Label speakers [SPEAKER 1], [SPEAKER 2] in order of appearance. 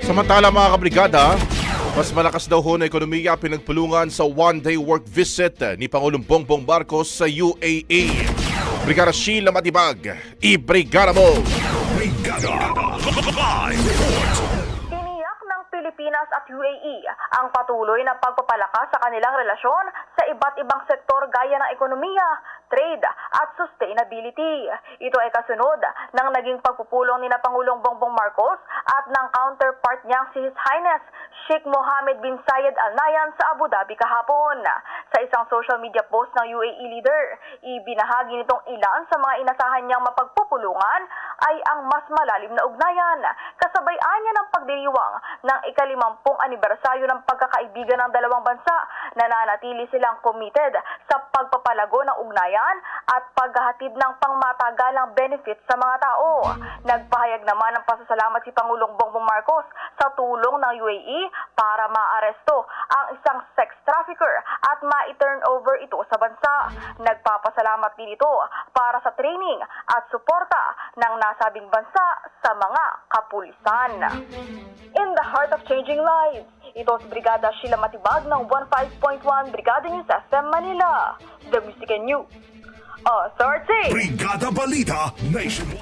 [SPEAKER 1] Samantala mga kabrigada, mas malakas daw ho na ekonomiya pinagpulungan sa one-day work visit ni Pangulong Bongbong Marcos sa UAE. Brigada Sheila Matibag, i-brigada mo!
[SPEAKER 2] Brigada Live Report.
[SPEAKER 3] Tiniyak ng Pilipinas at UAE ang patuloy na pagpapalakas sa kanilang relasyon sa iba't ibang sektor gaya ng ekonomiya, trade at sustainability. Ito ay kasunod ng naging pagpupulong ni Pangulong Bongbong Marcos at ng counterpart niyang si His Highness Sheikh Mohammed bin Zayed Al Nahyan sa Abu Dhabi kahapon. Sa isang social media post ng UAE leader, ibinahagi nitong ilan sa mga inasahan niyang mapagpupulungan ay ang mas malalim na ugnayan. Kasabayan niya ng pagdiriwang ng ika-50 anibersaryo ng pagkakaibigan ng dalawang bansa, nananatili silang committed sa pagpapalago ng ugnayan at paghahatid ng pangmatagalang benefits sa mga tao. Nagpahayag naman ng pasasalamat si Pangulong Bongbong Marcos sa tulong ng UAE para maaresto ang isang sex trafficker at ma-turn over ito sa bansa. Nagpapasalamat din ito para sa training at suporta ng nasabing bansa sa mga kapulisan. In the heart of changing lives, ito si Brigada Sheila Matibag ng 15.1 Brigada News FM Manila, The Music and News Authority.
[SPEAKER 2] Brigada Balita Nationwide.